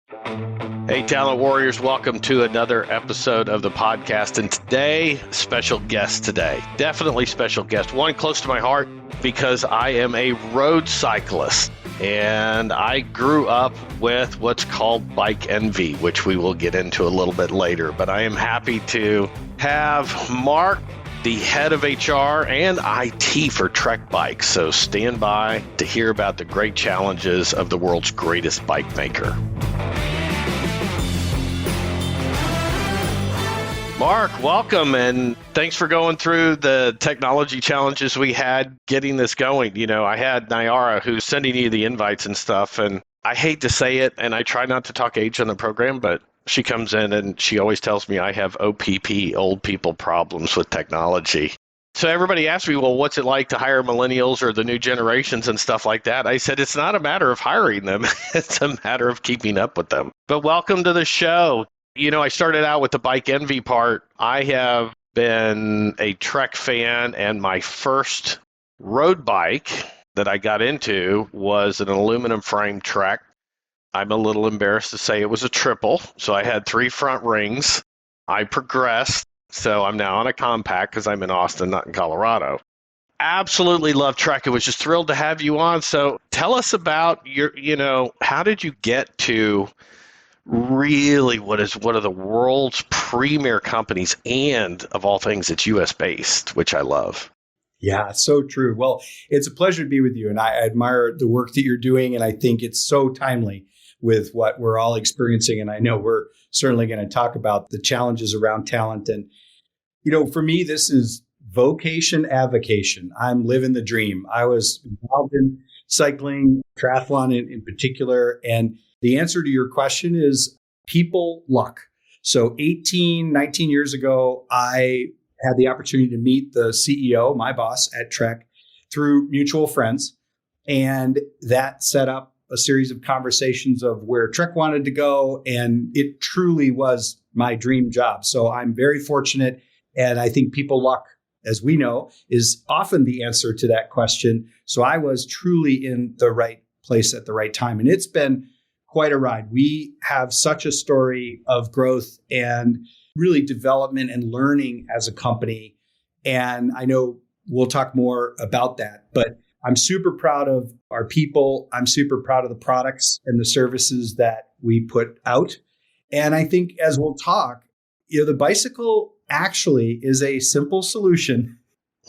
Hey, Talent Warriors, welcome to another episode of the podcast. And today, special guest today. Definitely special guest. One close to my heart because I am a road cyclist. And I grew up with what's called bike envy, which we will get into a little bit later. But I am happy to have Mark, the head of HR and IT for Trek Bikes. So stand by to hear about the great challenges of the world's greatest bike maker. Mark, welcome, and thanks for going through the technology challenges we had getting this going. You know, I had Nyara who's sending you the invites and stuff, and I hate to say it, and I try not to talk age on the program, but she comes in and she always tells me I have OPP, old people problems with technology. So everybody asks me, well, what's it like to hire millennials or the new generations and stuff like that? I said, it's not a matter of hiring them. It's a matter of keeping up with them. But welcome to the show. You know, I started out with the bike envy part. I have been a Trek fan, and my first road bike that I got into was an aluminum frame Trek. I'm a little embarrassed to say it was a triple, so I had 3 front rings. I progressed, so I'm now on a compact because I'm in Austin, not in Colorado. Absolutely love Trek. I was just thrilled to have you on. So tell us about your, how did you get to really what is one of the world's premier companies, and of all things, it's US based, which I love. Yeah, so true. Well, it's a pleasure to be with you, and I admire the work that you're doing, and I think it's so timely with what we're all experiencing. And I know we're certainly going to talk about the challenges around talent. And, for me, this is vocation avocation. I'm living the dream. I was involved in cycling, triathlon in particular, and the answer to your question is people luck. So 18, 19 years ago, I had the opportunity to meet the CEO, my boss at Trek, through mutual friends. And that set up a series of conversations of where Trek wanted to go. And it truly was my dream job. So I'm very fortunate. And I think people luck, as we know, is often the answer to that question. So I was truly in the right place at the right time. And it's been quite a ride. We have such a story of growth and really development and learning as a company. And I know we'll talk more about that, but I'm super proud of our people. I'm super proud of the products and the services that we put out. And I think as we'll talk, the bicycle actually is a simple solution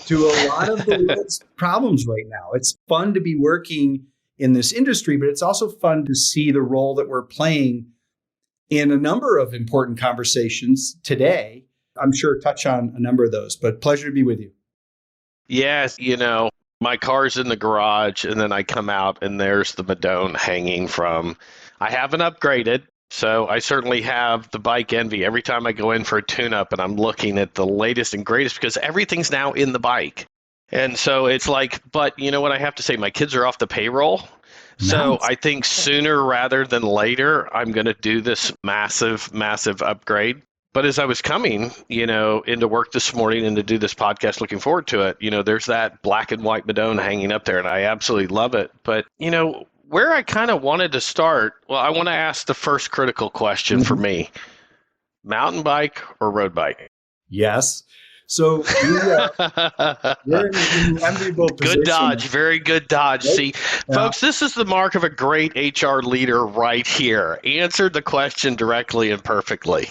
to a lot of the world's problems right now. It's fun to be working in this industry, but it's also fun to see the role that we're playing in a number of important conversations today. I'm sure touch on a number of those, but pleasure to be with you. Yes, my car's in the garage, and then I come out and there's the Madone hanging from, I haven't upgraded. So I certainly have the bike envy every time I go in for a tune-up, and I'm looking at the latest and greatest because everything's now in the bike. And so it's like, but you know what I have to say? My kids are off the payroll. So I think sooner rather than later, I'm going to do this massive, massive upgrade. But as I was coming, into work this morning and to do this podcast, looking forward to it, there's that black and white Madone hanging up there, and I absolutely love it. But, where I kind of wanted to start, well, I want to ask the first critical question for me. Mountain bike or road bike? Yes. So we're in an enviable position. Good dodge. Very good dodge. Right? See, folks, this is the mark of a great HR leader right here. Answered the question directly and perfectly.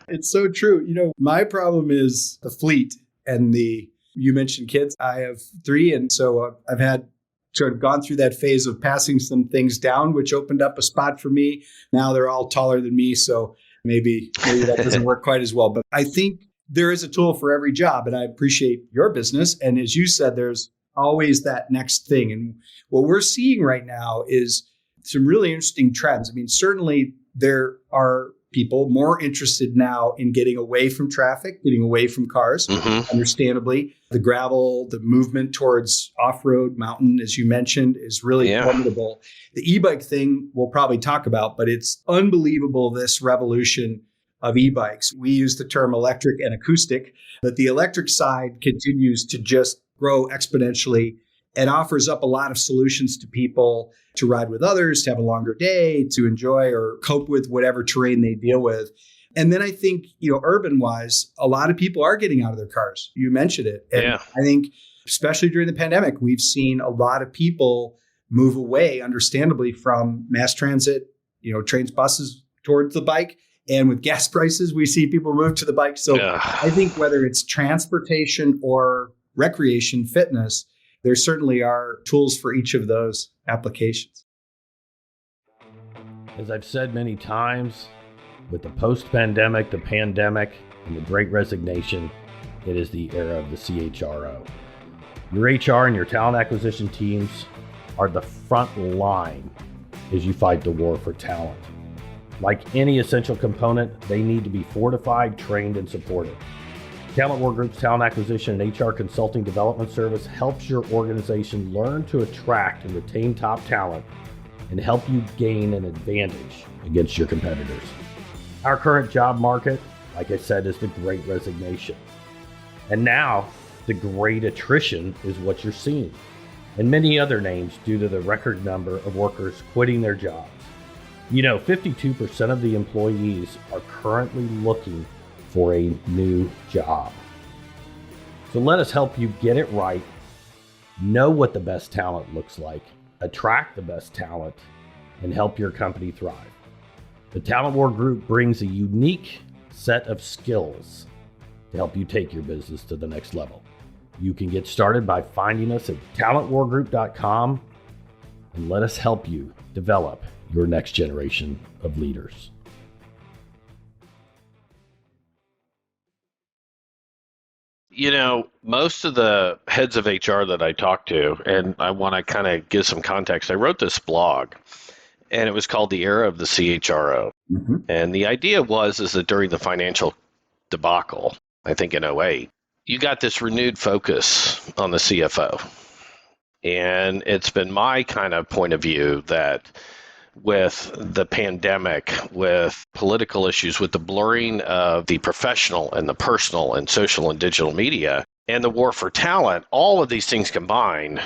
It's so true. My problem is the fleet and you mentioned kids. I have 3. And so I've had sort of gone through that phase of passing some things down, which opened up a spot for me. Now they're all taller than me. So maybe that doesn't work quite as well. But I think there is a tool for every job, and I appreciate your business. And as you said, there's always that next thing. And what we're seeing right now is some really interesting trends. I mean, certainly there are people more interested now in getting away from traffic, getting away from cars, understandably. The gravel, the movement towards off-road mountain, as you mentioned, is really formidable. The e-bike thing we'll probably talk about, but it's unbelievable, this revolution of e-bikes. We use the term electric and acoustic, but the electric side continues to just grow exponentially. and offers up a lot of solutions to people to ride with others, to have a longer day, to enjoy or cope with whatever terrain they deal with. And then I think, urban wise, a lot of people are getting out of their cars. You mentioned it. And I think, especially during the pandemic, we've seen a lot of people move away, understandably, from mass transit, trains, buses towards the bike. And with gas prices, we see people move to the bike. So I think whether it's transportation or recreation, fitness, there certainly are tools for each of those applications. As I've said many times, with the post-pandemic, the pandemic, and the Great Resignation, it is the era of the CHRO. Your HR and your talent acquisition teams are the front line as you fight the war for talent. Like any essential component, they need to be fortified, trained, and supported. Talent War Group's Talent Acquisition and HR Consulting Development Service helps your organization learn to attract and retain top talent and help you gain an advantage against your competitors. Our current job market, like I said, is the Great Resignation. And now, the Great Attrition is what you're seeing, and many other names due to the record number of workers quitting their jobs. 52% of the employees are currently looking for a new job. So let us help you get it right, know what the best talent looks like, attract the best talent, and help your company thrive. The Talent War Group brings a unique set of skills to help you take your business to the next level. You can get started by finding us at talentwargroup.com and let us help you develop your next generation of leaders. Most of the heads of HR that I talk to, and I want to kind of give some context, I wrote this blog, and it was called The Era of the CHRO. Mm-hmm. And the idea is that during the financial debacle, I think in '08, you got this renewed focus on the CFO. And it's been my kind of point of view that with the pandemic, with political issues, with the blurring of the professional and the personal and social and digital media, and the war for talent, all of these things combined,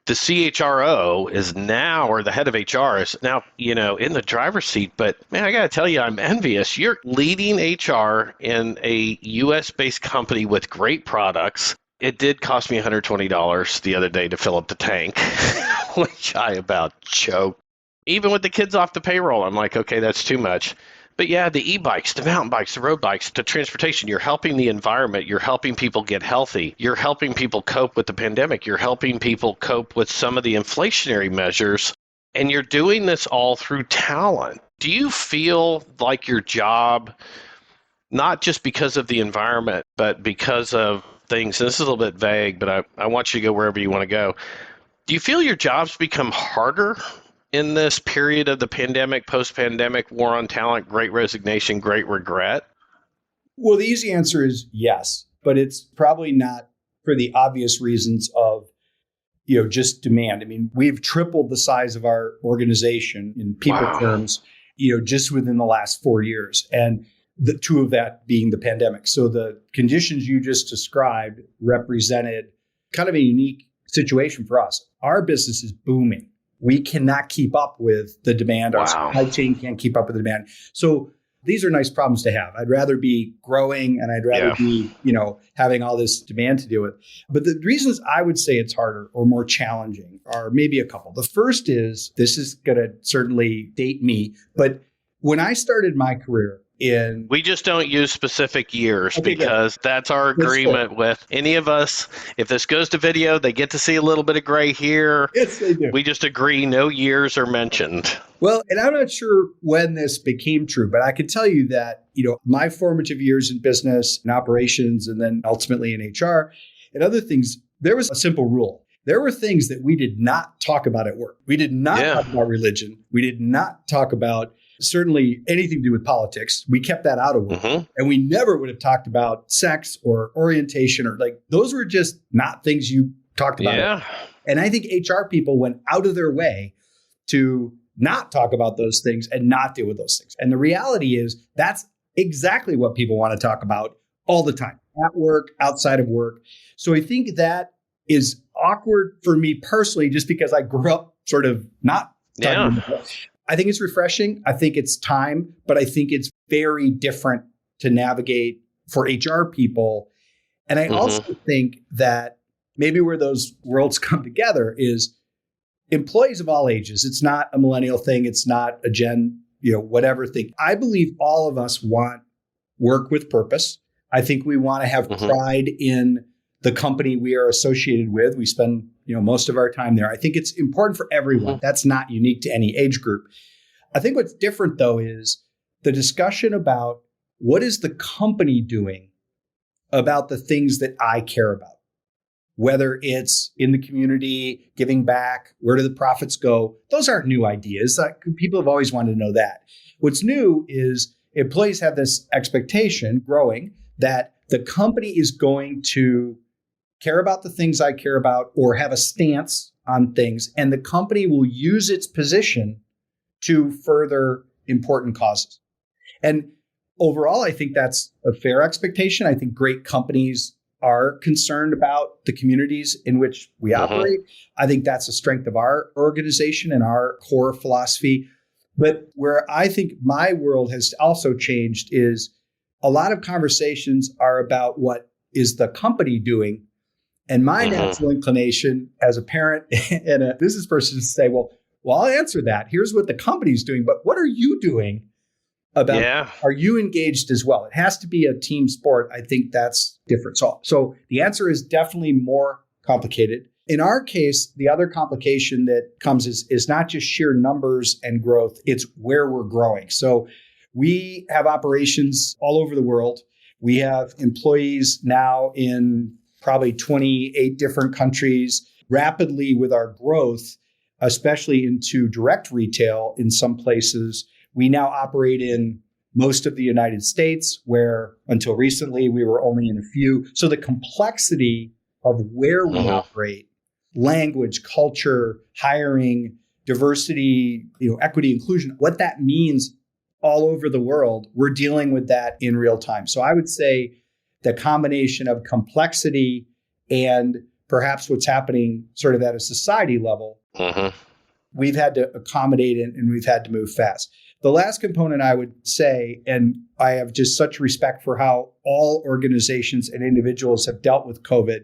the CHRO is now, or the head of HR is now, in the driver's seat. But man, I got to tell you, I'm envious. You're leading HR in a US-based company with great products. It did cost me $120 the other day to fill up the tank, which I about choked. Even with the kids off the payroll, I'm like, okay, that's too much. But yeah, the e-bikes, the mountain bikes, the road bikes, the transportation, you're helping the environment. You're helping people get healthy. You're helping people cope with the pandemic. You're helping people cope with some of the inflationary measures. And you're doing this all through talent. Do you feel like your job, not just because of the environment, but because of things, and this is a little bit vague, but I want you to go wherever you want to go. Do you feel your job's become harder in this period of the pandemic, post-pandemic, war on talent, Great Resignation, Great Regret? Well, the easy answer is yes, but it's probably not for the obvious reasons of, just demand. I mean, we've tripled the size of our organization in people terms, just within the last 4 years. And the two of that being the pandemic. So the conditions you just described represented kind of a unique situation for us. Our business is booming. We cannot keep up with the demand. Our supply chain can't keep up with the demand. So these are nice problems to have. I'd rather be growing and I'd rather be, having all this demand to deal with. But the reasons I would say it's harder or more challenging are maybe a couple. The first is, this is going to certainly date me, but when I started my career, we just don't use specific years because that's our agreement with any of us. If this goes to video, they get to see a little bit of gray here. Yes, they do. We just agree no years are mentioned. Well, and I'm not sure when this became true, but I can tell you that, my formative years in business and operations, and then ultimately in HR and other things, there was a simple rule. There were things that we did not talk about at work. We did not talk about religion. We did not talk about certainly anything to do with politics. We kept that out of work. Mm-hmm. And we never would have talked about sex or orientation or those were just not things you talked about. Yeah. And I think HR people went out of their way to not talk about those things and not deal with those things. And the reality is that's exactly what people want to talk about all the time, at work, outside of work. So I think that is awkward for me personally, just because I grew up sort of not talking about it. I think it's refreshing. I think it's time, but I think it's very different to navigate for HR people. And I also think that maybe where those worlds come together is employees of all ages. It's not a millennial thing. It's not a Gen, whatever thing. I believe all of us want work with purpose. I think we want to have pride in the company we are associated with. We spend, most of our time there. I think it's important for everyone. That's not unique to any age group. I think what's different, though, is the discussion about what is the company doing about the things that I care about, whether it's in the community, giving back, where do the profits go? Those aren't new ideas. People have always wanted to know that. What's new is employees have this expectation growing that the company is going to care about the things I care about or have a stance on things, and the company will use its position to further important causes. And overall, I think that's a fair expectation. I think great companies are concerned about the communities in which we operate. I think that's a strength of our organization and our core philosophy. But where I think my world has also changed is a lot of conversations are about what is the company doing. And my natural inclination as a parent and a business person is to say, well, I'll answer that. Here's what the company's doing, but what are you doing about, are you engaged as well? It has to be a team sport. I think that's different. So the answer is definitely more complicated. In our case, the other complication that comes is not just sheer numbers and growth, it's where we're growing. So we have operations all over the world. We have employees now in probably 28 different countries. Rapidly with our growth, especially into direct retail in some places, we now operate in most of the United States, where until recently we were only in a few. So the complexity of where we operate, language, culture, hiring, diversity, equity, inclusion, what that means all over the world, we're dealing with that in real time. So I would say the combination of complexity and perhaps what's happening sort of at a society level, we've had to accommodate it and we've had to move fast. The last component I would say, and I have just such respect for how all organizations and individuals have dealt with COVID,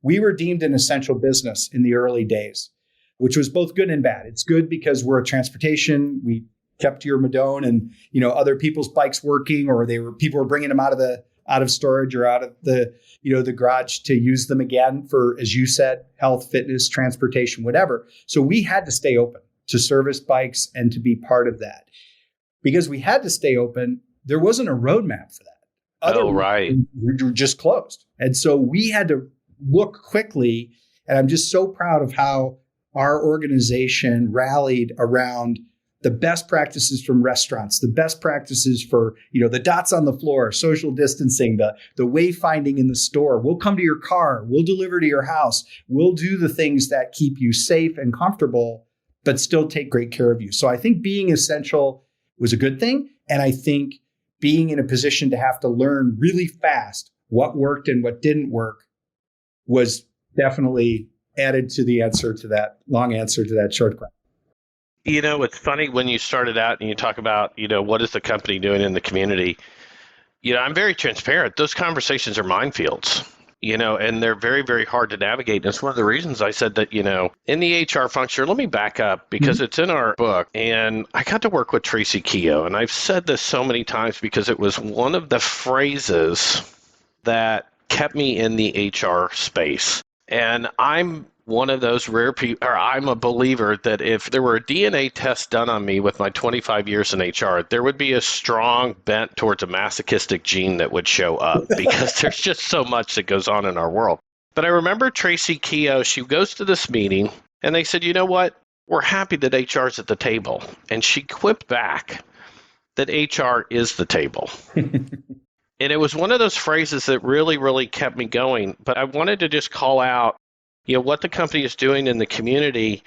we were deemed an essential business in the early days, which was both good and bad. It's good because we're a transportation. We kept your Madone and other people's bikes working, or people were bringing them out of storage or out of the garage to use them again for, as you said, health, fitness, transportation, whatever. So we had to stay open to service bikes and to be part of that. Because we had to stay open, there wasn't a roadmap for that. We were just closed. And so we had to look quickly. And I'm just so proud of how our organization rallied around the best practices from restaurants, the best practices for, the dots on the floor, social distancing, the wayfinding in the store. We'll come to your car. We'll deliver to your house. We'll do the things that keep you safe and comfortable, but still take great care of you. So I think being essential was a good thing. And I think being in a position to have to learn really fast what worked and what didn't work was definitely added to the answer to that long answer to that short question. It's funny when you started out and you talk about, what is the company doing in the community? I'm very transparent. Those conversations are minefields, and they're very, very hard to navigate. And it's one of the reasons I said that, in the HR function, let me back up because it's in our book. And I got to work with Tracy Keogh. And I've said this so many times because it was one of the phrases that kept me in the HR space. And I'm one of those rare people, or I'm a believer that if there were a DNA test done on me with my 25 years in HR, there would be a strong bent towards a masochistic gene that would show up because there's just so much that goes on in our world. But I remember Tracy Keogh, she goes to this meeting and they said, you know what? We're happy that HR is at the table. And she quipped back that HR is the table. And it was one of those phrases that really, really kept me going. But I wanted to just call out, what the company is doing in the community.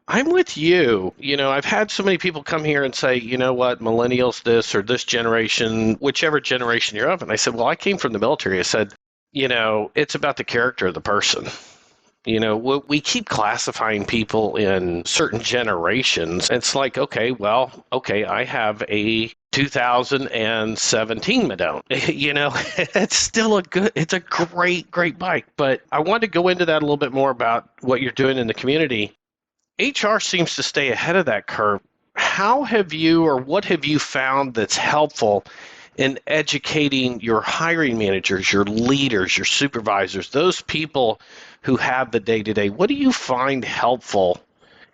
I'm with you. I've had so many people come here and say, you know what, millennials this or this generation, whichever generation you're of. And I said, well, I came from the military. I said, it's about the character of the person. We keep classifying people in certain generations. It's like, okay, I have a 2017 Madone. It's still it's a great bike. But I want to go into that a little bit more about what you're doing in the community. HR seems to stay ahead of that curve. How have you, or what have you found that's helpful in educating your hiring managers, your leaders, your supervisors, those people who have the day-to-day? What do you find helpful?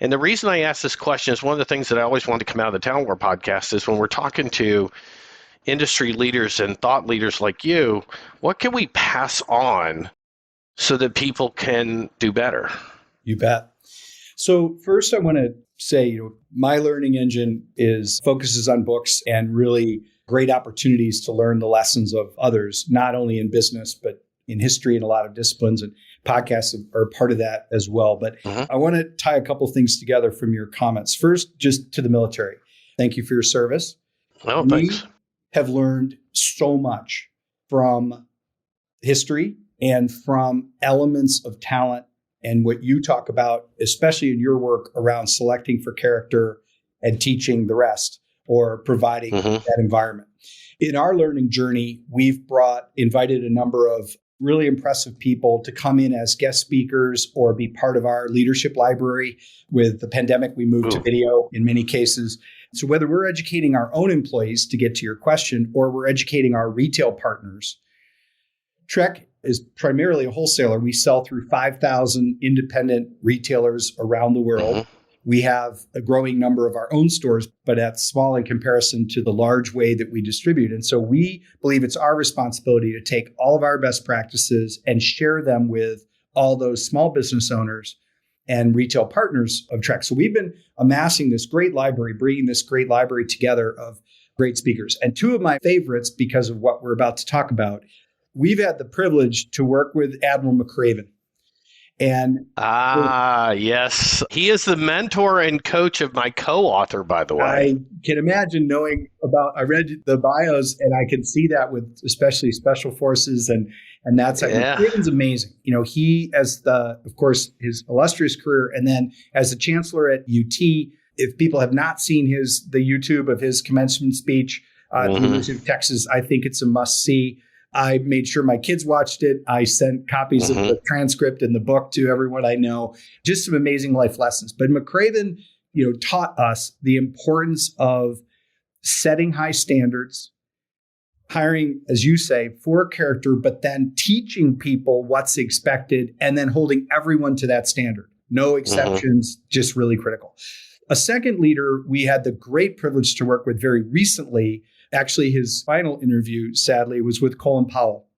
And the reason I ask this question is one of the things that I always wanted to come out of the Talent War podcast is when we're talking to industry leaders and thought leaders like you, what can we pass on so that people can do better? You bet. So first I want to say, my learning engine focuses on books and really great opportunities to learn the lessons of others, not only in business, but in history and a lot of disciplines, and podcasts are part of that as well. But I want to tie a couple things together from your comments. First, just to the military. Thank you for your service. Oh, thanks. We have learned so much from history and from elements of talent and what you talk about, especially in your work around selecting for character and teaching the rest, or providing that environment. In our learning journey, we've invited a number of really impressive people to come in as guest speakers or be part of our leadership library. With the pandemic, we moved to video in many cases. So whether we're educating our own employees, to get to your question, or we're educating our retail partners, Trek is primarily a wholesaler. We sell through 5,000 independent retailers around the world. We have a growing number of our own stores, but that's small in comparison to the large way that we distribute. And so we believe it's our responsibility to take all of our best practices and share them with all those small business owners and retail partners of Trek. So we've been amassing this great library, bringing this great library together of great speakers. And two of my favorites, because of what we're about to talk about, we've had the privilege to work with Admiral McRaven. And yes, he is the mentor and coach of my co-author, by the way. I can imagine I read the bios, and I can see that with especially special forces, and that's McRaven's amazing. He, of course, his illustrious career, and then as the chancellor at UT. If people have not seen the YouTube of his commencement speech at the University of Texas, I think it's a must see. I made sure my kids watched it. I sent copies of the transcript and the book to everyone I know. Just some amazing life lessons. But McRaven, taught us the importance of setting high standards, hiring, as you say, for character, but then teaching people what's expected and then holding everyone to that standard. No exceptions, just really critical. A second leader we had the great privilege to work with very recently. Actually, his final interview, sadly, was with Colin Powell.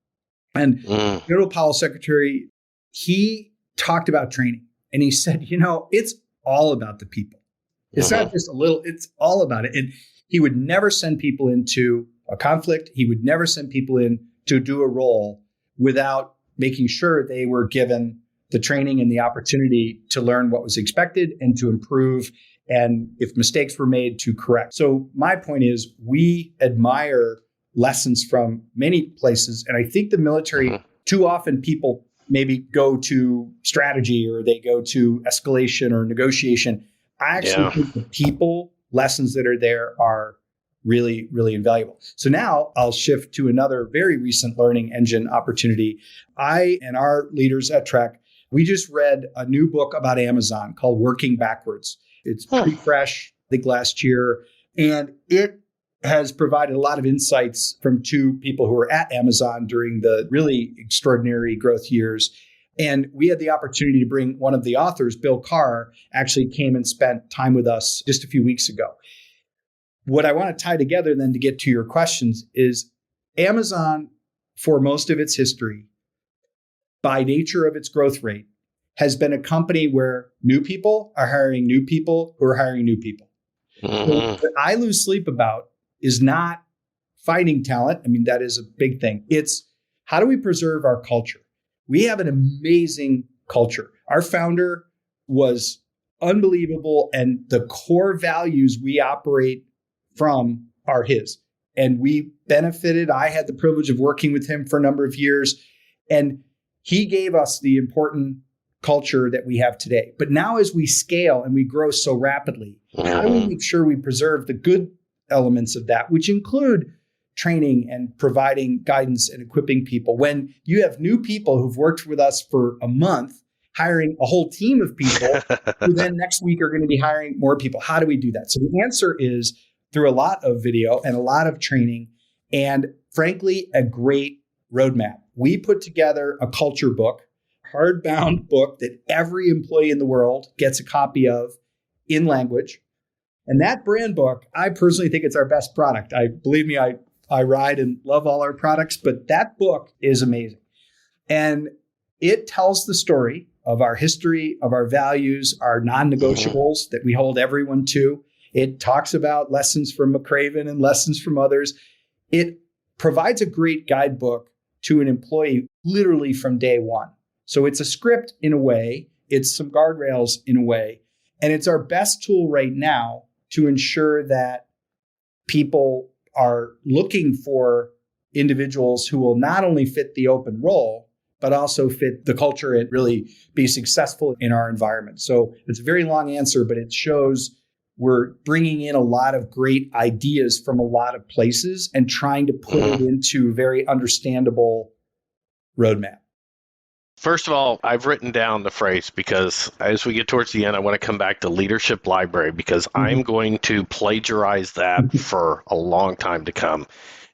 And General Powell, secretary, he talked about training. And he said, it's all about the people. It's not just a little, it's all about it. And he would never send people into a conflict. He would never send people in to do a role without making sure they were given the training and the opportunity to learn what was expected and to improve. And if mistakes were made, to correct. So my point is, we admire lessons from many places. And I think the military, too often people maybe go to strategy or they go to escalation or negotiation. I actually think the people lessons that are there are really, really invaluable. So now I'll shift to another very recent learning engine opportunity. I and our leaders at Trek, we just read a new book about Amazon called Working Backwards. It's pretty fresh, I think last year. And it has provided a lot of insights from two people who were at Amazon during the really extraordinary growth years. And we had the opportunity to bring one of the authors, Bill Carr, actually came and spent time with us just a few weeks ago. What I want to tie together then to get to your questions is Amazon, for most of its history, by nature of its growth rate, has been a company where new people are hiring new people who are hiring new people. So what I lose sleep about is not finding talent. I mean, that is a big thing. It's how do we preserve our culture? We have an amazing culture. Our founder was unbelievable, and the core values we operate from are his. And we benefited. I had the privilege of working with him for a number of years, and he gave us the important culture that we have today. But now as we scale and we grow so rapidly, how do we make sure we preserve the good elements of that, which include training and providing guidance and equipping people? When you have new people who've worked with us for a month, hiring a whole team of people who then next week are going to be hiring more people. How do we do that? So the answer is through a lot of video and a lot of training and, frankly, a great roadmap. We put together a culture book, hardbound book that every employee in the world gets a copy of in language. And that brand book, I personally think it's our best product. Believe me, I ride and love all our products, but that book is amazing. And it tells the story of our history, of our values, our non-negotiables that we hold everyone to. It talks about lessons from McCraven and lessons from others. It provides a great guidebook to an employee literally from day one. So it's a script in a way, it's some guardrails in a way, and it's our best tool right now to ensure that people are looking for individuals who will not only fit the open role, but also fit the culture and really be successful in our environment. So it's a very long answer, but it shows we're bringing in a lot of great ideas from a lot of places and trying to put it into very understandable roadmap. First of all, I've written down the phrase because as we get towards the end, I want to come back to leadership library because I'm going to plagiarize that for a long time to come.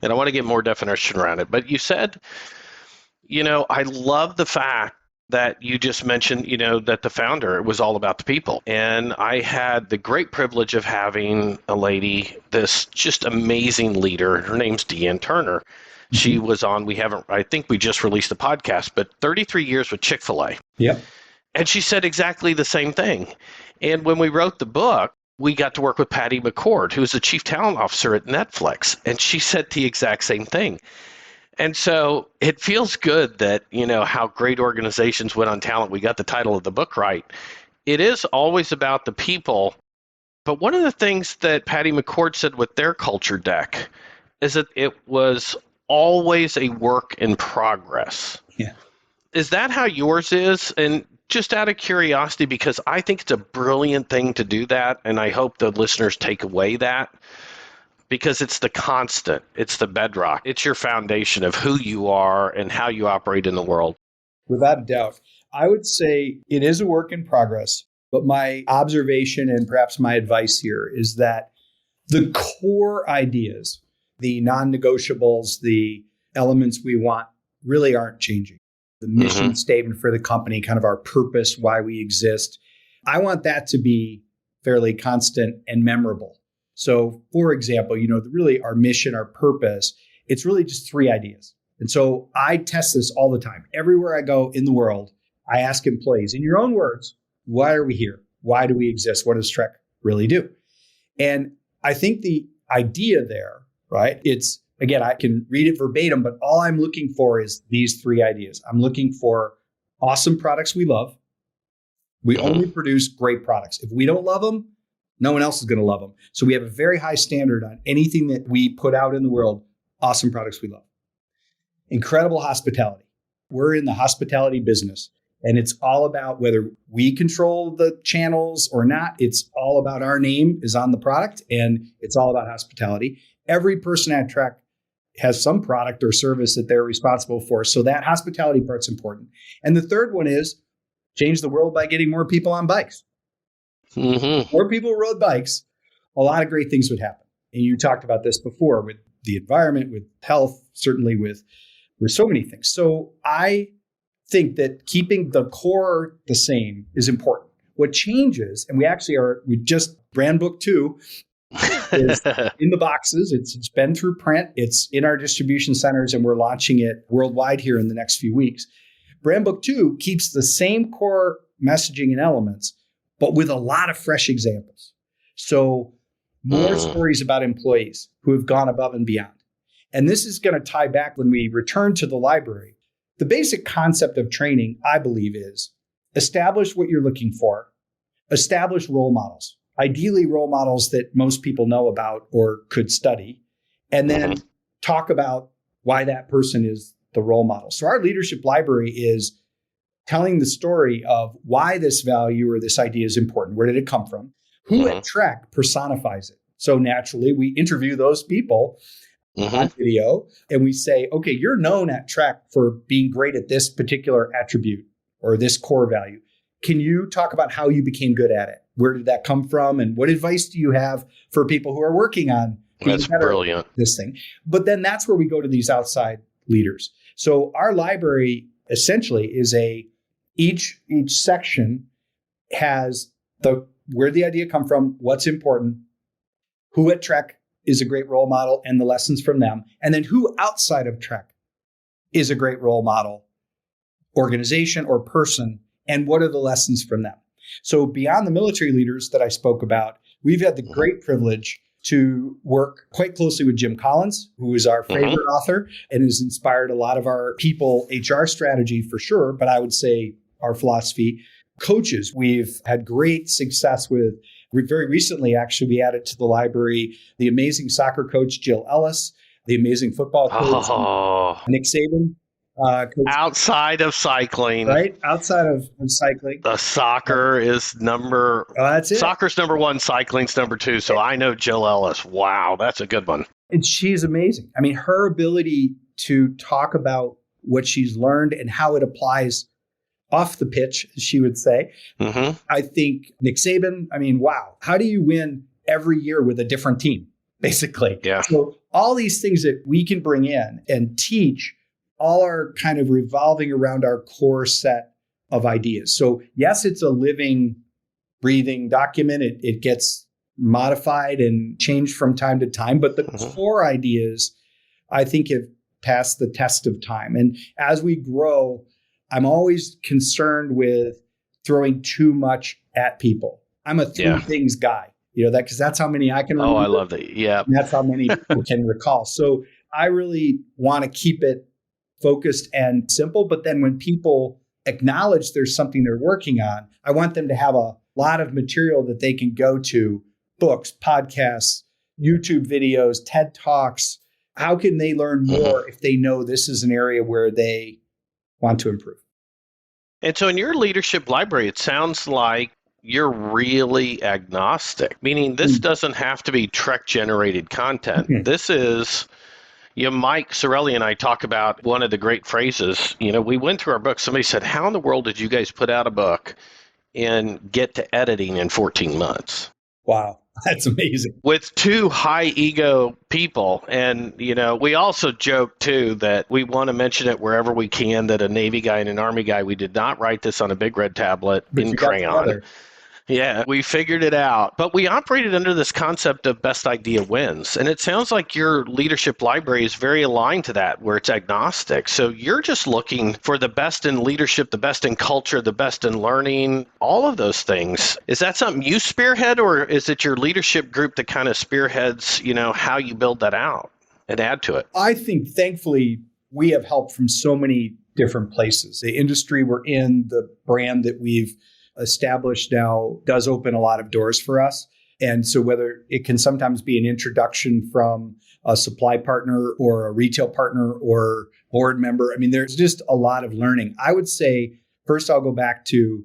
And I want to get more definition around it. But you said, I love the fact that you just mentioned, that the founder was all about the people. And I had the great privilege of having a lady, this just amazing leader. Her name's Deanne Turner. She was on, I think we just released a podcast, but 33 years with Chick-fil-A. Yep. And she said exactly the same thing. And when we wrote the book, we got to work with Patty McCord, who's the chief talent officer at Netflix. And she said the exact same thing. And so it feels good that, how great organizations went on talent. We got the title of the book right. It is always about the people. But one of the things that Patty McCord said with their culture deck is that it was always a work in progress. Yeah. Is that how yours is? And just out of curiosity, because I think it's a brilliant thing to do that, and I hope the listeners take away that, because it's the constant, it's the bedrock, it's your foundation of who you are and how you operate in the world. Without a doubt. I would say it is a work in progress, but my observation and perhaps my advice here is that the core ideas, the non-negotiables, the elements we want really aren't changing. The mission statement for the company, kind of our purpose, why we exist. I want that to be fairly constant and memorable. So, for example, really our mission, our purpose, it's really just 3 ideas. And so I test this all the time. Everywhere I go in the world, I ask employees, in your own words, why are we here? Why do we exist? What does Trek really do? And I think the idea there, right? It's, again, I can read it verbatim, but all I'm looking for is these 3 ideas. I'm looking for awesome products we love. We only produce great products. If we don't love them, no one else is going to love them. So we have a very high standard on anything that we put out in the world, awesome products we love. Incredible hospitality. We're in the hospitality business, and it's all about whether we control the channels or not. It's all about our name is on the product, and it's all about hospitality. Every person at Trek has some product or service that they're responsible for. So that hospitality part's important. And the third one is change the world by getting more people on bikes. More people rode bikes, a lot of great things would happen. And you talked about this before with the environment, with health, certainly with so many things. So I think that keeping the core the same is important. What changes, and we just brand book 2 is in the boxes. It's been through print. It's in our distribution centers, and we're launching it worldwide here in the next few weeks. Brand book 2 keeps the same core messaging and elements, but with a lot of fresh examples. So more stories about employees who have gone above and beyond. And this is going to tie back when we return to the library. The basic concept of training, I believe, is establish what you're looking for, establish role models, ideally role models that most people know about or could study, and then talk about why that person is the role model. So our leadership library is telling the story of why this value or this idea is important. Where did it come from? Who at Trek personifies it? So naturally, we interview those people on video and we say, okay, you're known at Trek for being great at this particular attribute or this core value. Can you talk about how you became good at it? Where did that come from? And what advice do you have for people who are working on being That's better brilliant. at this thing? But then that's where we go to these outside leaders. So our library essentially is each section has where the idea come from, what's important, who at Trek is a great role model and the lessons from them, and then who outside of Trek is a great role model, organization or person, and what are the lessons from them. So beyond the military leaders that I spoke about, we've had the great privilege to work quite closely with Jim Collins, who is our favorite author and has inspired a lot of our people HR strategy for sure, but I would say our philosophy. Coaches, we've had great success with. Very recently, actually, we added to the library the amazing soccer coach, Jill Ellis, the amazing football coach, Nick Saban. Outside of cycling. Right? Outside of cycling. The soccer is that's it. Soccer's number one, cycling's number two. So I know Jill Ellis. Wow, that's a good one. And she's amazing. I mean, her ability to talk about what she's learned and how it applies off the pitch, as she would say. I think Nick Saban, I mean, wow. How do you win every year with a different team, basically? Yeah. So all these things that we can bring in and teach all are kind of revolving around our core set of ideas. So yes, it's a living, breathing document. It gets modified and changed from time to time, but the core ideas, I think, have passed the test of time. And as we grow, I'm always concerned with throwing too much at people. I'm a three things guy, that because that's how many I can remember. Oh, I love that. Yeah. And that's how many people can recall. So I really want to keep it focused and simple. But then when people acknowledge there's something they're working on, I want them to have a lot of material that they can go to, books, podcasts, YouTube videos, TED Talks. How can they learn more if they know this is an area where they want to improve? And so in your leadership library, it sounds like you're really agnostic, meaning this doesn't have to be Trek generated content. This is, Mike Sorelli and I talk about one of the great phrases. We went through our book. Somebody said, how in the world did you guys put out a book and get to editing in 14 months? Wow. That's amazing. With two high ego people. And, we also joke too that we want to mention it wherever we can that a Navy guy and an Army guy, we did not write this on a big red tablet in crayon. Yeah, we figured it out. But we operated under this concept of best idea wins. And it sounds like your leadership library is very aligned to that, where it's agnostic. So you're just looking for the best in leadership, the best in culture, the best in learning, all of those things. Is that something you spearhead, or is it your leadership group that kind of spearheads, how you build that out and add to it? I think, thankfully, we have help from so many different places. The industry we're in, the brand that we've established now does open a lot of doors for us. And so whether it can sometimes be an introduction from a supply partner or a retail partner or board member, I mean, there's just a lot of learning. I would say, first, I'll go back to,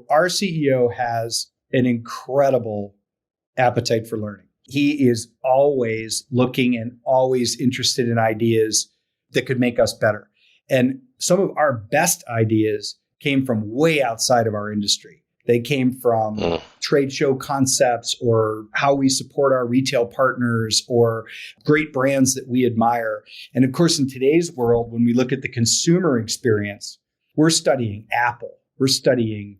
our CEO has an incredible appetite for learning. He is always looking and always interested in ideas that could make us better. And some of our best ideas came from way outside of our industry. They came from trade show concepts or how we support our retail partners or great brands that we admire. And of course, in today's world, when we look at the consumer experience, we're studying Apple, we're studying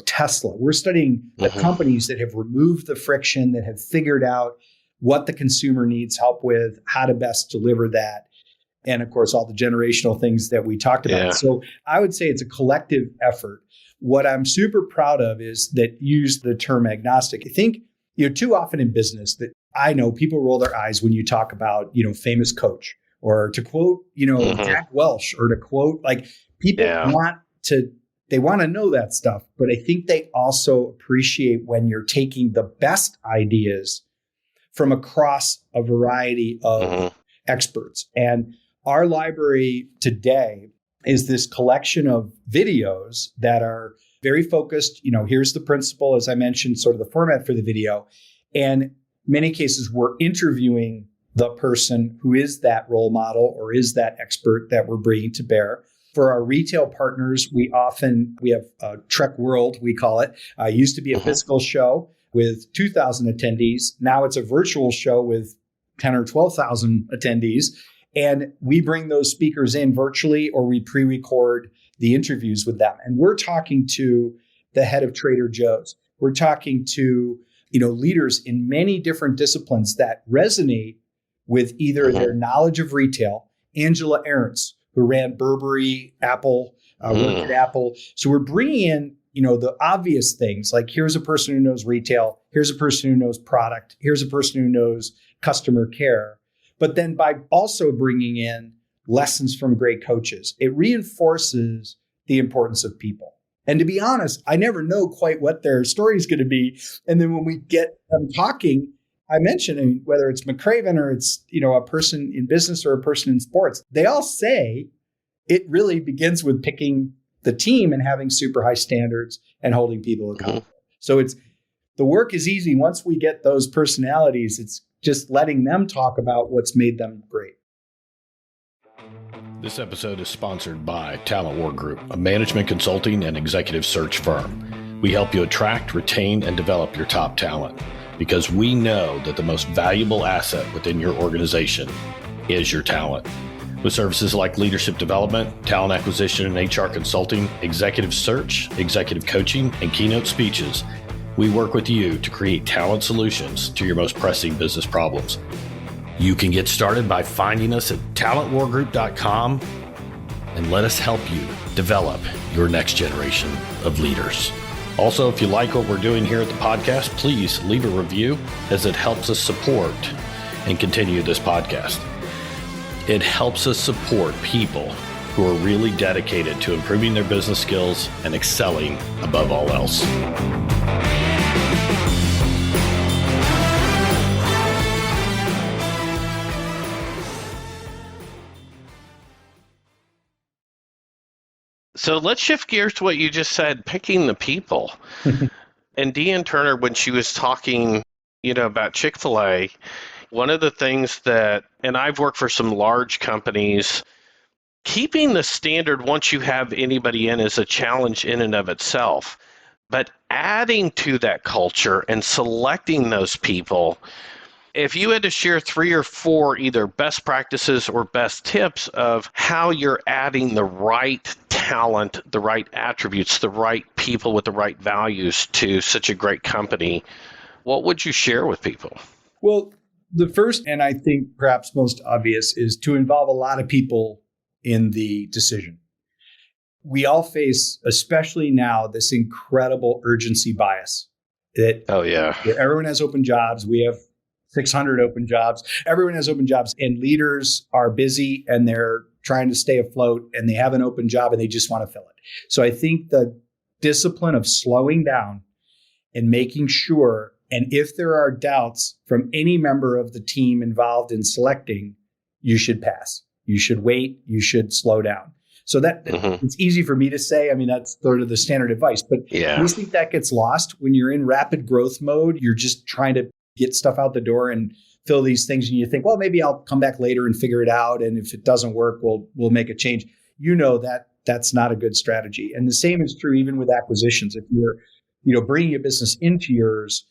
Tesla, we're studying the companies that have removed the friction, that have figured out what the consumer needs help with, how to best deliver that. And of course, all the generational things that we talked about. Yeah. So I would say it's a collective effort. What I'm super proud of is that you use the term agnostic. I think, too often in business that I know people roll their eyes when you talk about, famous coach, or to quote, Jack Welch, or to quote, like, people want to know that stuff. But I think they also appreciate when you're taking the best ideas from across a variety of experts. And our library today, is this collection of videos that are very focused. Here's the principle, as I mentioned, sort of the format for the video. And many cases, we're interviewing the person who is that role model or is that expert that we're bringing to bear. For our retail partners, we have Trek World, we call it. Used to be a physical show with 2,000 attendees. Now it's a virtual show with 10 or 12,000 attendees. And we bring those speakers in virtually, or we pre-record the interviews with them. And we're talking to the head of Trader Joe's. We're talking to, leaders in many different disciplines that resonate with either their knowledge of retail. Angela Ahrens, who ran Burberry, Apple, worked at Apple. So we're bringing in, the obvious things, like here's a person who knows retail, here's a person who knows product, here's a person who knows customer care. But then by also bringing in lessons from great coaches, it reinforces the importance of people. And to be honest, I never know quite what their story is going to be. And then when we get them talking, I mentioned, whether it's McCraven or it's, a person in business or a person in sports, they all say it really begins with picking the team and having super high standards and holding people accountable. So the work is easy. Once we get those personalities, it's just letting them talk about what's made them great. This episode is sponsored by Talent War Group, a management consulting and executive search firm. We help you attract, retain, and develop your top talent because we know that the most valuable asset within your organization is your talent. With services like leadership development, talent acquisition and HR consulting, executive search, executive coaching, and keynote speeches, we work with you to create talent solutions to your most pressing business problems. You can get started by finding us at talentwargroup.com and let us help you develop your next generation of leaders. Also, if you like what we're doing here at the podcast, please leave a review as it helps us support and continue this podcast. It helps us support people who are really dedicated to improving their business skills and excelling above all else. So let's shift gears to what you just said, picking the people. And Deanne Turner, when she was talking, about Chick-fil-A, one of the things and I've worked for some large companies, keeping the standard once you have anybody in is a challenge in and of itself. But adding to that culture and selecting those people, if you had to share 3 or 4 either best practices or best tips of how you're adding the right talent, the right attributes, the right people with the right values to such a great company, what would you share with people? Well, the first, and I think perhaps most obvious, is to involve a lot of people in the decision. We all face, especially now, this incredible urgency bias that everyone has open jobs. We have 600 open jobs. Everyone has open jobs, and leaders are busy and they're trying to stay afloat and they have an open job and they just want to fill it. So I think the discipline of slowing down and making sure, and if there are doubts from any member of the team involved in selecting, you should pass. You should wait. You should slow down. So that it's easy for me to say. I mean, that's sort of the standard advice. But I just think that gets lost when you're in rapid growth mode. You're just trying to get stuff out the door and fill these things. And you think, well, maybe I'll come back later and figure it out. And if it doesn't work, we'll make a change. That's not a good strategy. And the same is true even with acquisitions. If you're, bringing a business into yours,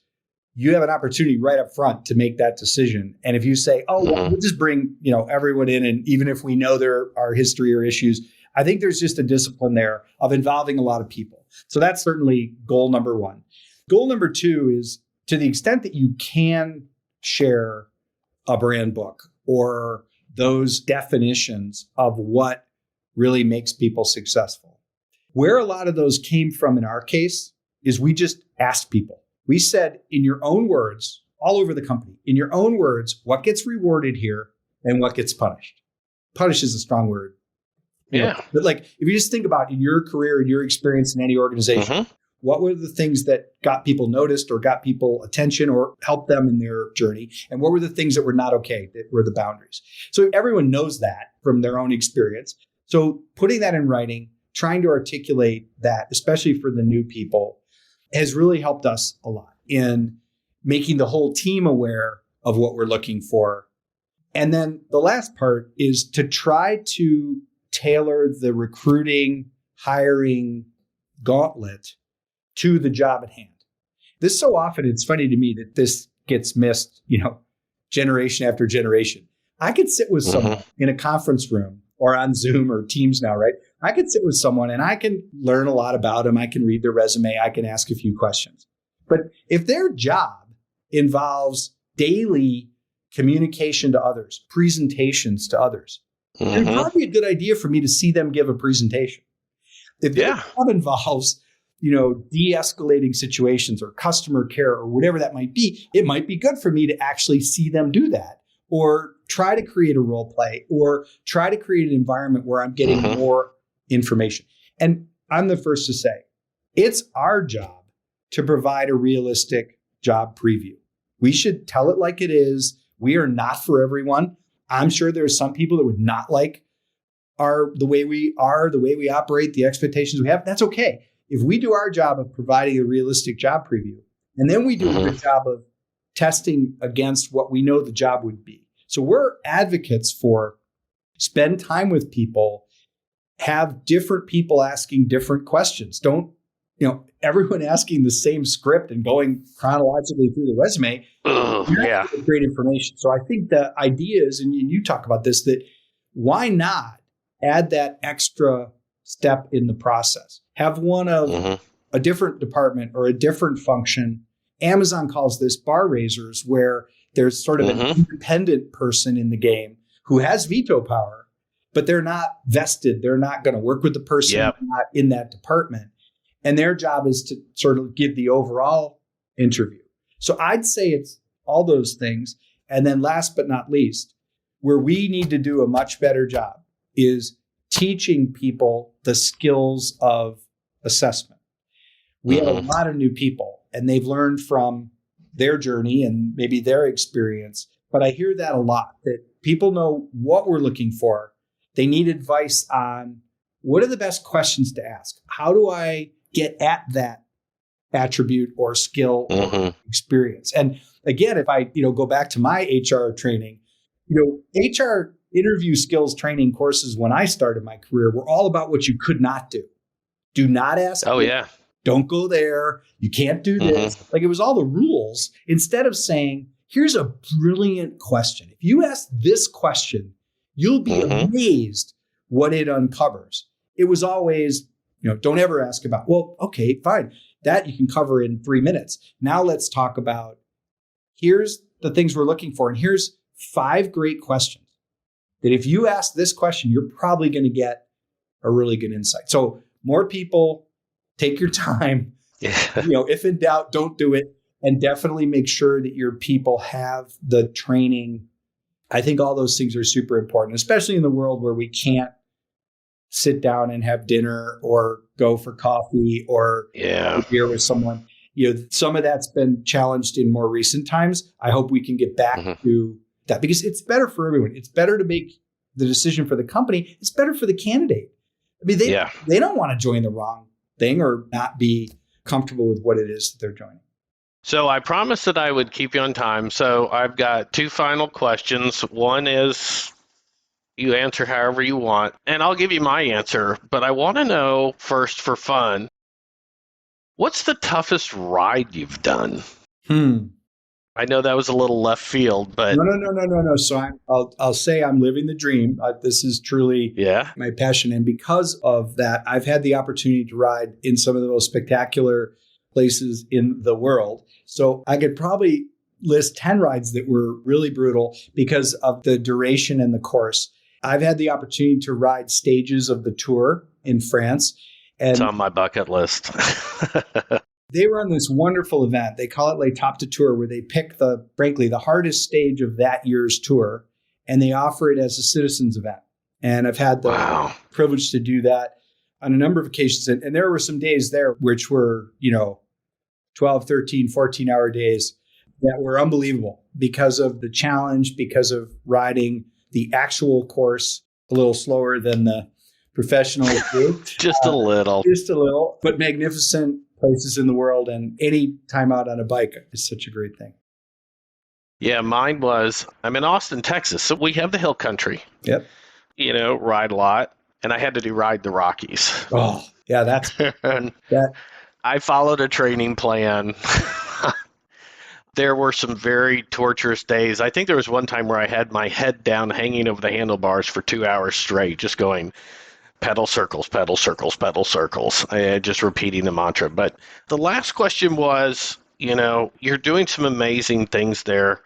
you have an opportunity right up front to make that decision. And if you say, we'll just bring, everyone in, and even if we know there are history or issues, I think there's just a discipline there of involving a lot of people. So that's certainly goal number 1. Goal number 2 is, to the extent that you can share a brand book or those definitions of what really makes people successful. Where a lot of those came from in our case is we just asked people. We said, in your own words, all over the company, in your own words, what gets rewarded here and what gets punished. Punish is a strong word. Yeah. But if you just think about in your career and your experience in any organization, what were the things that got people noticed or got people attention or helped them in their journey? And what were the things that were not okay, that were the boundaries? So everyone knows that from their own experience. So putting that in writing, trying to articulate that, especially for the new people, has really helped us a lot in making the whole team aware of what we're looking for. And then the last part is to try to tailor the recruiting, hiring gauntlet to the job at hand. This so often, it's funny to me that this gets missed, generation after generation. I could sit with someone in a conference room or on Zoom or Teams now, right? I could sit with someone and I can learn a lot about them. I can read their resume. I can ask a few questions. But if their job involves daily communication to others, presentations to others, it'd probably be a good idea for me to see them give a presentation. If their job involves, de-escalating situations or customer care or whatever that might be, it might be good for me to actually see them do that, or try to create a role play, or try to create an environment where I'm getting more information. And I'm the first to say, it's our job to provide a realistic job preview. We should tell it like it is. We are not for everyone. I'm sure there's some people that would not like the way we operate, the expectations we have. That's okay. If we do our job of providing a realistic job preview, and then we do a good job of testing against what we know the job would be. So we're advocates for spend time with people, have different people asking different questions. Don't, everyone asking the same script and going chronologically through the resume. Great information. So I think the idea is, and you talk about this, that why not add that extra step in the process? Have one of a different department or a different function. Amazon calls this bar raisers, where there's sort of an independent person in the game who has veto power, but they're not vested. They're not going to work with the person not in that department. And their job is to sort of give the overall interview. So I'd say it's all those things. And then last but not least, where we need to do a much better job is teaching people the skills of assessment. We have a lot of new people, and they've learned from their journey and maybe their experience. But I hear that a lot, that people know what we're looking for. They need advice on what are the best questions to ask? How do I get at that attribute or skill or experience? And again, if I go back to my HR training, HR interview skills training courses when I started my career were all about what you could not do. Do not ask. Don't go there. You can't do this. Like, it was all the rules, instead of saying, here's a brilliant question. If you ask this question, you'll be amazed what it uncovers. It was always, don't ever ask about, well, okay, fine. That you can cover in 3 minutes. Now let's talk about, here's the things we're looking for. And here's 5 great questions that if you ask this question, you're probably going to get a really good insight. So more people, take your time. If in doubt, don't do it. And definitely make sure that your people have the training. I think all those things are super important, especially in the world where we can't sit down and have dinner or go for coffee or have a beer with someone. Some of that's been challenged in more recent times. I hope we can get back to that, because it's better for everyone. It's better to make the decision for the company. It's better for the candidate. I mean, they don't want to join the wrong thing or not be comfortable with what it is that they're joining. So I promised that I would keep you on time. So I've got 2 final questions. One is, you answer however you want, and I'll give you my answer. But I want to know first, for fun, what's the toughest ride you've done? I know that was a little left field, but no. So I'll say I'm living the dream. This is truly my passion, and because of that, I've had the opportunity to ride in some of the most spectacular places in the world. So I could probably list 10 rides that were really brutal because of the duration and the course. I've had the opportunity to ride stages of the Tour in France, and it's on my bucket list. They run this wonderful event. They call it Les Top de Tour, where they pick the hardest stage of that year's tour, and they offer it as a citizens event. And I've had the privilege to do that on a number of occasions. And there were some days there which were, 12, 13, 14-hour days that were unbelievable because of the challenge, because of riding the actual course a little slower than the professional too. Just a little. Just a little, but magnificent places in the world. And any time out on a bike is such a great thing. Yeah, mine was, I'm in Austin, Texas, so we have the hill country. Yep. Ride a lot, and I had to do Ride the Rockies. Oh, yeah, that's And that. I followed a training plan. There were some very torturous days. I think there was one time where I had my head down hanging over the handlebars for 2 hours straight, just going pedal circles, pedal circles, pedal circles, just repeating the mantra. But the last question was, you're doing some amazing things there.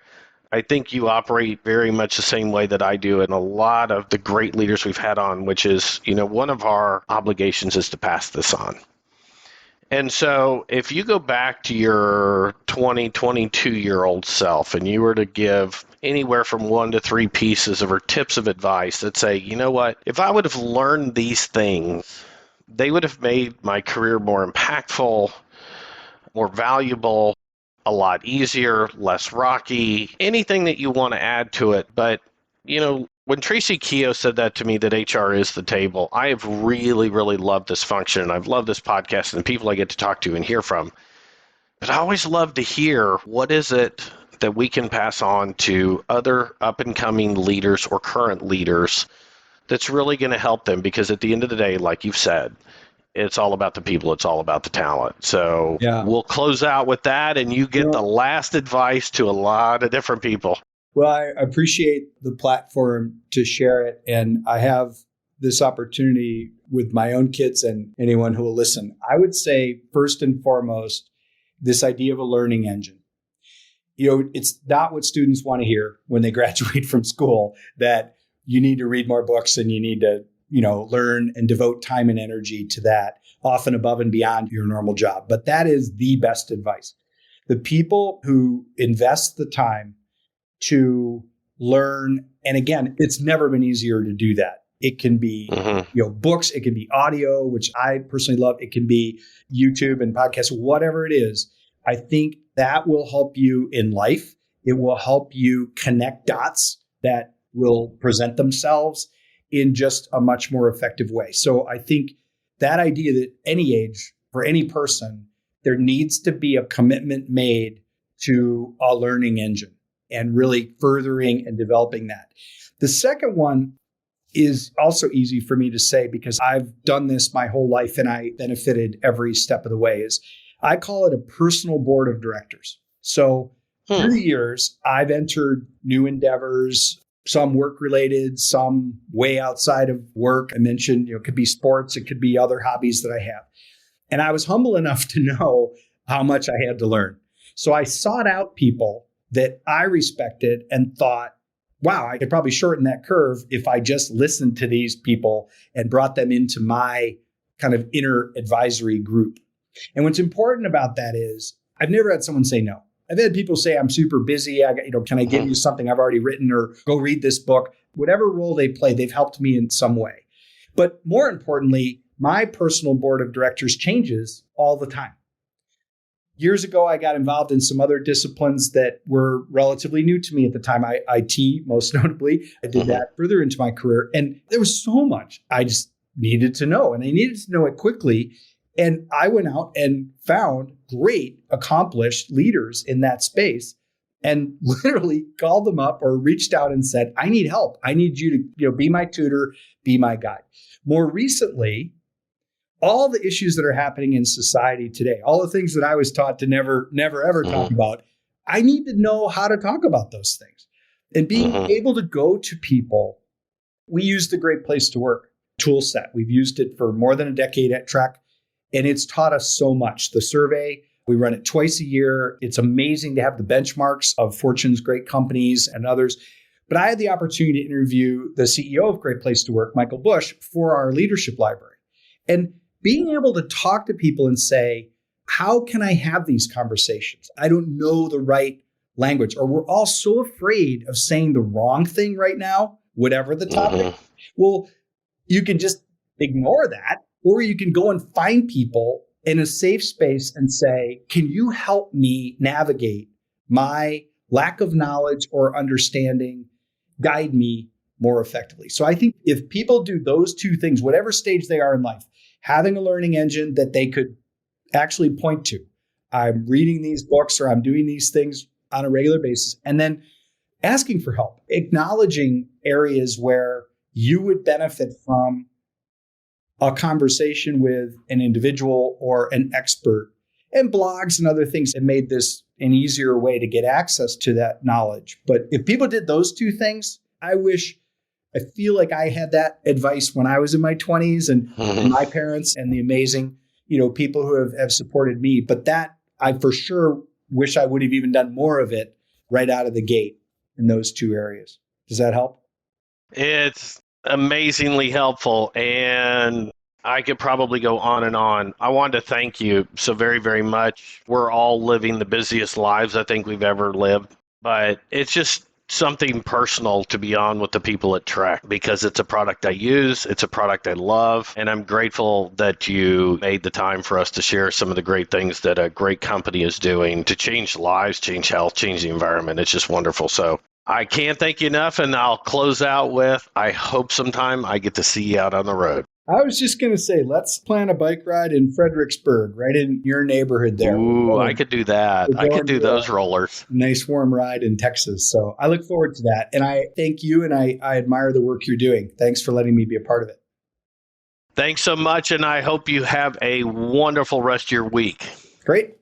I think you operate very much the same way that I do and a lot of the great leaders we've had on, which is, one of our obligations is to pass this on. And so if you go back to your 20, 22-year-old self and you were to give anywhere from 1 to 3 pieces or tips of advice that say, you know what, if I would have learned these things, they would have made my career more impactful, more valuable, a lot easier, less rocky, anything that you want to add to it. But, when Tracy Keough said that to me, that HR is the table, I have really, really loved this function. And I've loved this podcast and the people I get to talk to and hear from. But I always love to hear what is it that we can pass on to other up-and-coming leaders or current leaders that's really going to help them. Because at the end of the day, like you've said, it's all about the people. It's all about the talent. So We'll close out with that, and you get the last advice to a lot of different people. Well, I appreciate the platform to share it. And I have this opportunity with my own kids and anyone who will listen. I would say, first and foremost, this idea of a learning engine. It's not what students want to hear when they graduate from school, that you need to read more books and you need to, learn and devote time and energy to that, often above and beyond your normal job. But that is the best advice. The people who invest the time to learn, and again, it's never been easier to do that. It can be, books, it can be audio, which I personally love. It can be YouTube and podcasts, whatever it is. I think that will help you in life. It will help you connect dots that will present themselves in just a much more effective way. So I think that idea that any age, for any person, there needs to be a commitment made to a learning engine and really furthering and developing that. The second one is also easy for me to say because I've done this my whole life and I benefited every step of the way, is I call it a personal board of directors. So through the years, I've entered new endeavors, some work related, some way outside of work. I mentioned, it could be sports, it could be other hobbies that I have. And I was humble enough to know how much I had to learn. So I sought out people that I respected and thought, wow, I could probably shorten that curve if I just listened to these people and brought them into my kind of inner advisory group. And what's important about that is I've never had someone say no. I've had people say, I'm super busy. Can I give you something I've already written, or go read this book? Whatever role they play, they've helped me in some way. But more importantly, my personal board of directors changes all the time. Years ago, I got involved in some other disciplines that were relatively new to me at the time. IT, most notably. I did that further into my career. And there was so much I just needed to know. And I needed to know it quickly. And I went out and found great, accomplished leaders in that space and literally called them up or reached out and said, I need help. I need you to be my tutor, be my guide. More recently, all the issues that are happening in society today, all the things that I was taught to never, ever talk about, I need to know how to talk about those things. And being able to go to people, we use the Great Place to Work tool set. We've used it for more than a decade at Trek, and it's taught us so much. The survey, we run it twice a year. It's amazing to have the benchmarks of Fortune's great companies and others. But I had the opportunity to interview the CEO of Great Place to Work, Michael Bush, for our leadership library. And being able to talk to people and say, how can I have these conversations? I don't know the right language, or we're all so afraid of saying the wrong thing right now, whatever the topic. Well, you can just ignore that, or you can go and find people in a safe space and say, can you help me navigate my lack of knowledge or understanding, guide me more effectively. So I think if people do those two things, whatever stage they are in life, having a learning engine that they could actually point to, I'm reading these books or I'm doing these things on a regular basis, and then asking for help, acknowledging areas where you would benefit from a conversation with an individual or an expert, and blogs and other things have made this an easier way to get access to that knowledge. But if people did those two things, I feel like I had that advice when I was in my 20s and my parents and the amazing, people who have supported me. But that I for sure wish I would have even done more of it right out of the gate in those two areas. Does that help? It's amazingly helpful, and I could probably go on and on. I wanted to thank you so very, very much. We're all living the busiest lives I think we've ever lived, but it's just something personal to be on with the people at Trek because it's a product I use, it's a product I love, and I'm grateful that you made the time for us to share some of the great things that a great company is doing to change lives, change health, change the environment. It's just wonderful. So I can't thank you enough, and I'll close out with, I hope sometime I get to see you out on the road. I was just going to say, let's plan a bike ride in Fredericksburg, right in your neighborhood there. Ooh, I could do that. I could do those rollers. Nice warm ride in Texas. So I look forward to that. And I thank you, and I admire the work you're doing. Thanks for letting me be a part of it. Thanks so much, and I hope you have a wonderful rest of your week. Great.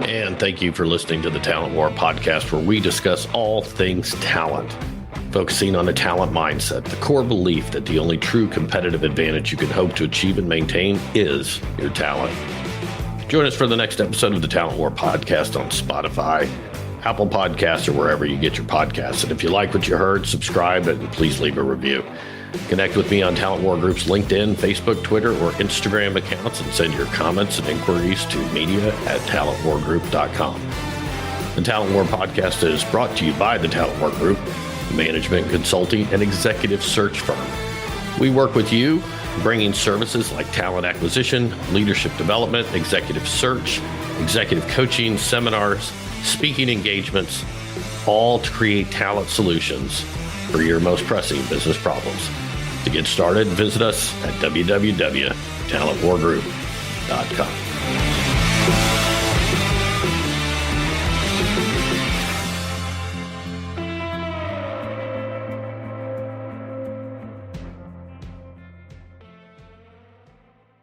And thank you for listening to the Talent War podcast, where we discuss all things talent, focusing on a talent mindset, the core belief that the only true competitive advantage you can hope to achieve and maintain is your talent. Join us for the next episode of the Talent War podcast on Spotify, Apple Podcasts, or wherever you get your podcasts. And if you like what you heard, subscribe and please leave a review. Connect with me on Talent War Group's LinkedIn, Facebook, Twitter, or Instagram accounts and send your comments and inquiries to media@talentwargroup.com. The Talent War podcast is brought to you by the Talent War Group, management consulting and executive search firm. We work with you, bringing services like talent acquisition, leadership development, executive search, executive coaching, seminars, speaking engagements, all to create talent solutions for your most pressing business problems. To get started, visit us at www.talentwargroup.com.